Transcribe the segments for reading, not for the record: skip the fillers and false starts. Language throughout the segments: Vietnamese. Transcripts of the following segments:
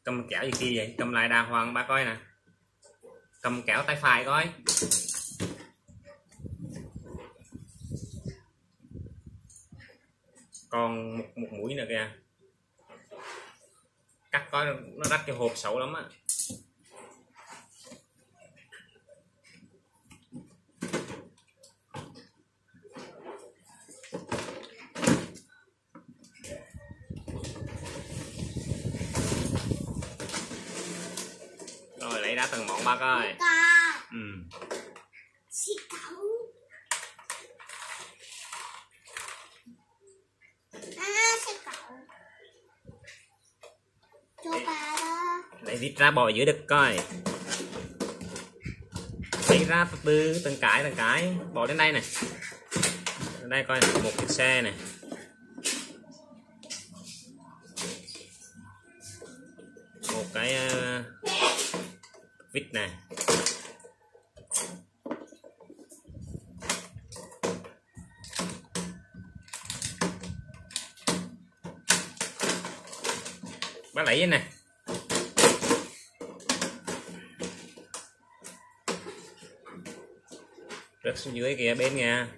Cầm kéo gì kỳ vậy? Cầm lại đàng hoàng ba coi nè. Cầm kéo tay phải coi. Còn một mũi nữa kìa. Cắt coi nó rách cái hộp xấu lắm á. Rồi lấy ra từng món ba coi. Lấy vít ra bỏ dưới đực coi. Lấy ra từ từ từng cái bỏ lên đây này. Đây coi một chiếc xe này. Một cái vít này. Bác lấy nè. Rớt xuống dưới kìa bên nha.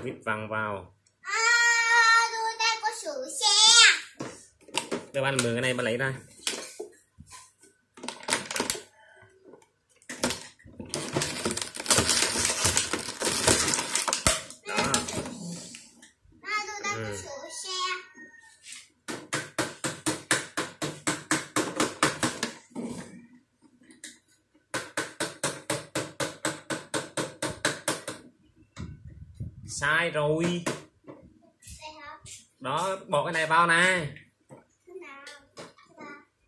Vít văng vào. Tôi đang có sửa xe. Để bạn mượn cái này bạn lấy ra. Đó. Tôi đang có sửa xe. Sai rồi. Đó, bỏ cái này vào nè.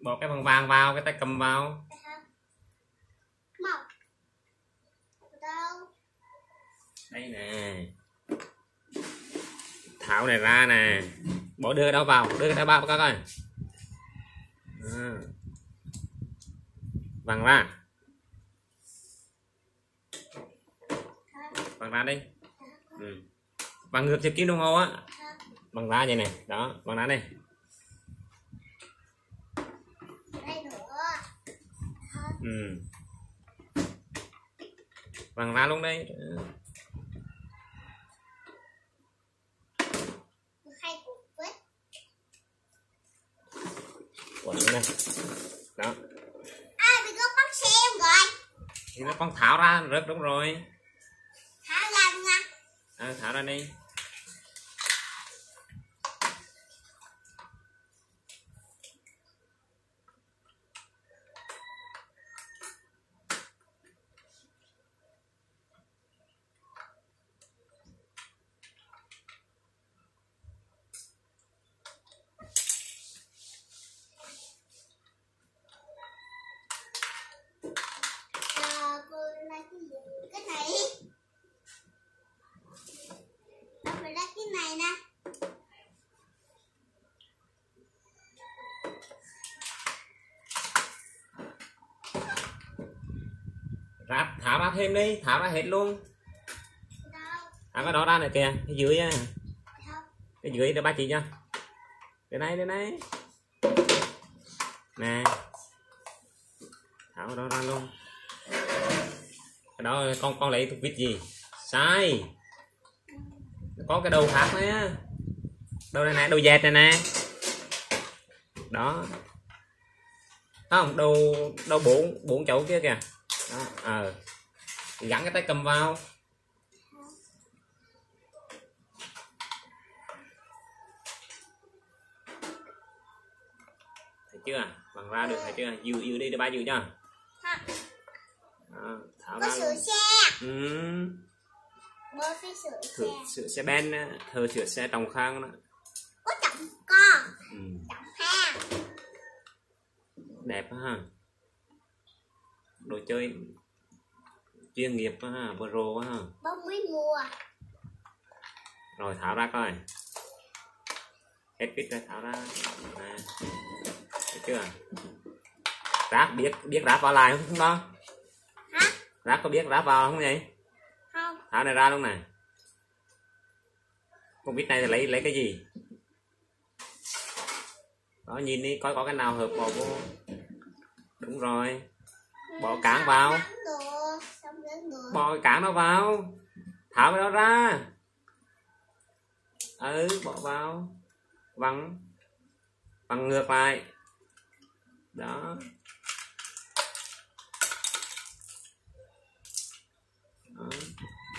Bỏ cái bằng vàng vào, cái tay cầm vào. Đây nè. Tháo này ra nè. Bỏ đưa cái đó vào, đưa cái đó vào coi. Vàng ra. Vàng ra đi. Bằng ngược chiều kim đồng hồ á. Bằng ra vậy này, đó, bằng ra đây. Bằng ra luôn đây. Quẩn này. Đó. Bị có bắt xe không rồi? Thì nó con tháo ra rớt đúng rồi. Tháo ra nha. Tháo ra đi. Cái này. Phải lấy cái này nè. Tháo ra thêm đi, tháo ra hết luôn. Tháo cái đó ra này kìa, cái dưới á. Cái dưới để ba chị cho. Đây này. Nè. Tháo cái đó ra luôn. Cái đó con lấy thuộc vít gì? Sai. Có cái đầu khác nữa. Đầu này nè, đầu dẹt này nè. Đó. Không, đầu bốn chỗ kia kìa. Đó, gắn cái tay cầm vào. Thấy chưa? Bằng ra được, thấy chưa? Giữ đi để ba giữ cho. Tháo có ra sửa luôn. xe. Bố phải sửa xe. Sửa xe ben, thờ sửa xe trọng khang đó. Có trọng con. Trọng ha. Đẹp ha. Đồ chơi chuyên nghiệp ha, pro ha. Bố mới mua. Rồi tháo ra coi. Hết vít ra tháo ra. Nè. Thấy chưa? Ráp biết ráp vào lại không đó? Hả? Ráp có biết ráp vào không vậy? Không. Tháo này ra luôn này. Con vít này thì lấy cái gì? Đó, nhìn đi coi có cái nào hợp bỏ vô. Đúng rồi. Bỏ cán vào. Bỏ cái cán nó vào. Tháo cái đó ra. Bỏ vào. Vặn ngược lại. Đó.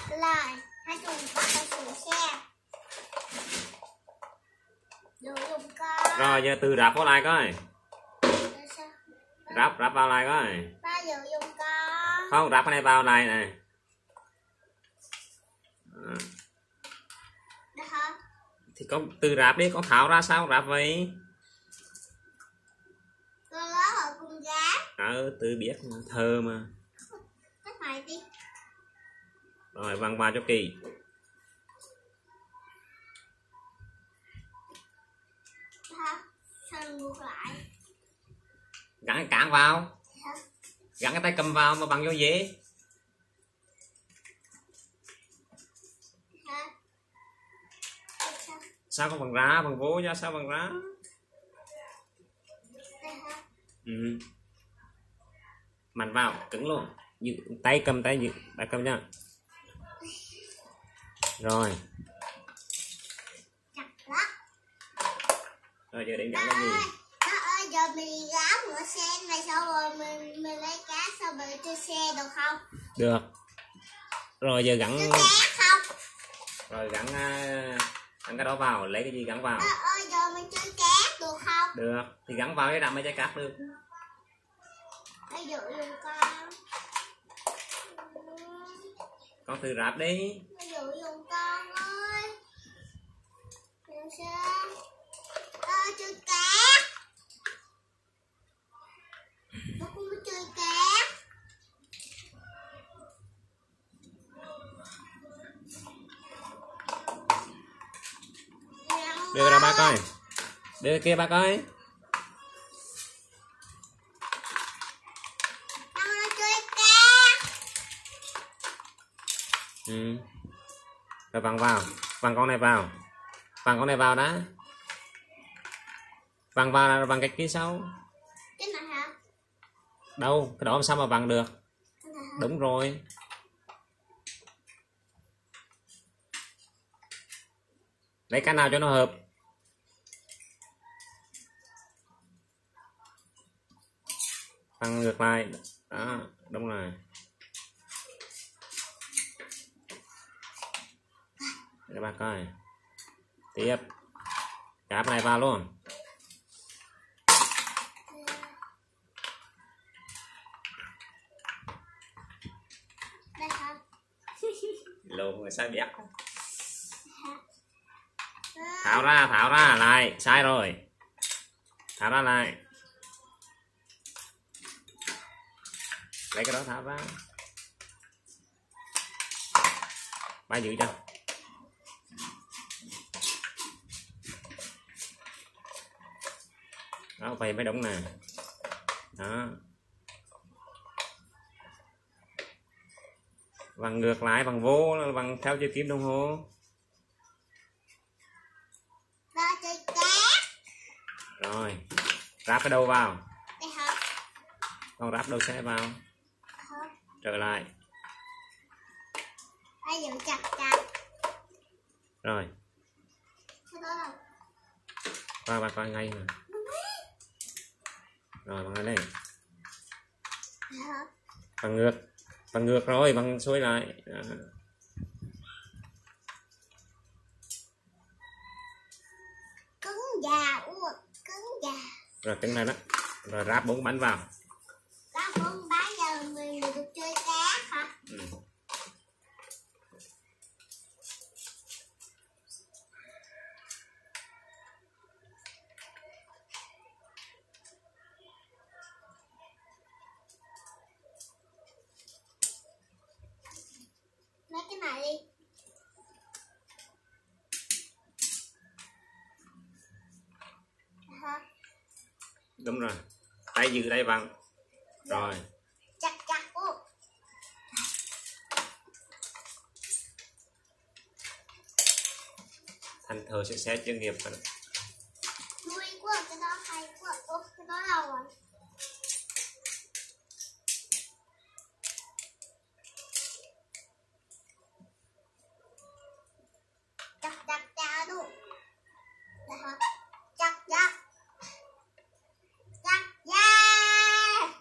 Lại hai dùng con sửa xe. Đồ dùng con. Rồi giờ từ ráp vào lại coi. Ráp vào lại coi. Ba giờ dùng con. Không, ráp cái này vào này này. Được hả? Thì con từ ráp đi, con tháo ra sao ráp vậy? Con đó ở cùng giá. Từ biết mà, thơ mà. Cái này đi. Rồi văng vào cho kỳ. Hả? Sao ngược lại? Gắn cái cán vào. Hả? Gắn cái tay cầm vào mà bằng vô dễ. Hả? Sao không bằng ra, bằng vô cho sao bằng ra? Mạnh vào, cứng luôn. Giữ, tay cầm giữ, tay cầm nha. Rồi. Chặt lắm. Rồi giờ định gắn cái gì? Nó ơi, giờ mình đi gáo ngựa xe này xong rồi mình lấy cá xong rồi chơi xe được không? Được. Rồi giờ gắn. Chơi cá không? Rồi gắn cái đó vào, lấy cái gì gắn vào? Nó ơi, giờ mình chơi cá được không? Được. Thì gắn vào cái đạm mới chơi cát được. Bây giờ dùng con. Con từ ráp đi. Bây giờ dùng con ơi. Làm sao? Chơi cá. Nó cũng muốn chơi cá. Đưa ra ba coi. Đưa kia ba coi. Nó chơi cá. Rồi vặn vào. Vặn con này vào. Vặn con này vào đã. Vặn vào là vặn cái kia sau. Cái này hả? Đâu, cái đó làm sao mà vặn được? Đúng rồi. Lấy cái nào cho nó hợp. Vặn ngược lại. Đó, đúng rồi. Các bạn coi. Tiếp. Cáp này vào luôn. Đây hả? Lộn người sai biết. Tháo ra lại, sai rồi. Tháo ra lại. Lấy cái đó tháo ra. Ba giữ cho. Đó, vậy mới đúng nè. Đó. Vặn ngược lại, vặn vô, vặn theo chiều kim đồng hồ. Ba chơi cá. Rồi. Ráp cái đầu vào. Đây hả? Con ráp đầu xe vào. Hả? Trở lại. Bây giờ chặt. Rồi. Cái đó đâu? Qua ba coi ngay nè. Rồi bằng cái này. Hả? Bằng ngược. Bằng ngược rồi, bằng xuôi lại. Đó. Cứng già, cứng già. Rồi cứng này đó. Rồi ráp 4 bánh vào. Ráp 4 bánh giờ mình được chơi cá hả? Ừ. Lấy cái này đi. Hả? Đúng rồi. Tay giữ đây bằng. Rồi. Chặt chặt luôn. Thành thợ sẽ xe chuyên nghiệp. Vui quá, cái đó hay quá. Ủa, cái đó đâu rồi? Chặt chặt chặt luôn. Đây hả? Chặt chặt. Chặt yeah.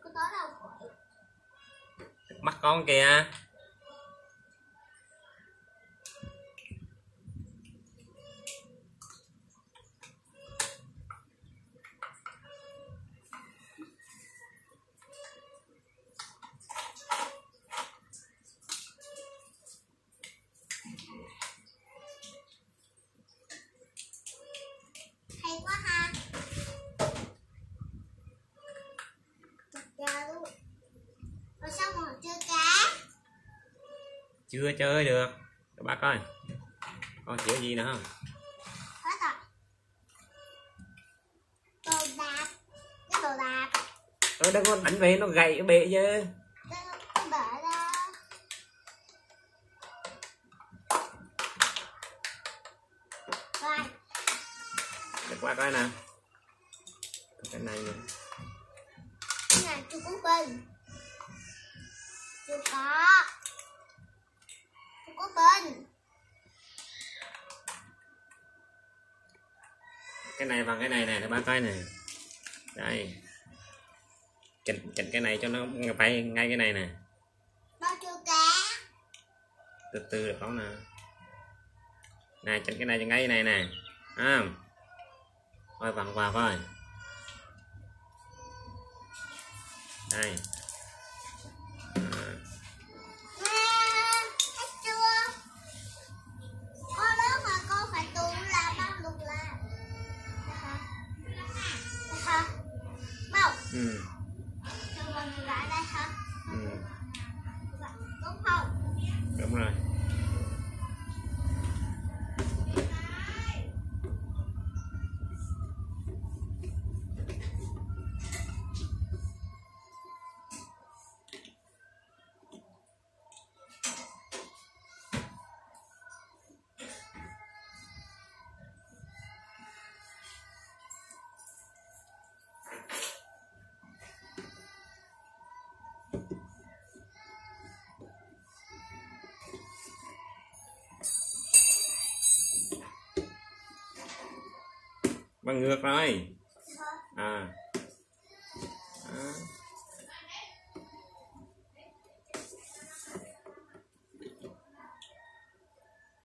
Cái đó đâu rồi? Mắt con kìa. Hay quá ha. Chặt ra luôn. Rồi sao mà chơi cá? Chưa chơi được. Các bác ơi. Con chữa gì nữa không? Hết rồi. Đồ đạp. Cái đồ đạp. Tôi đừng có đánh về nó gãy cái bệ chứ. Cái bể đó. Rồi. Để qua coi nè. Cái này nữa. Cái này chưa có pin. Chưa có. Chưa có pin. Cái này bằng cái này nè, các bác coi nè. Đây. Chỉnh cái này cho nó bay ngay cái này nè. Bao chưa cá. Từ từ được không nè. Nè chỉnh cái này cho ngay cái này nè. Thôi vặn vào coi. Đây. Hết chưa? Con lớn mà con phải tự làm bao lục làm. Được hả? Được hả? Mau. Ừ. Cho mình lại đây hả? Ừ. Đúng không? Đúng rồi. Bằng ngược rồi. À. Đó.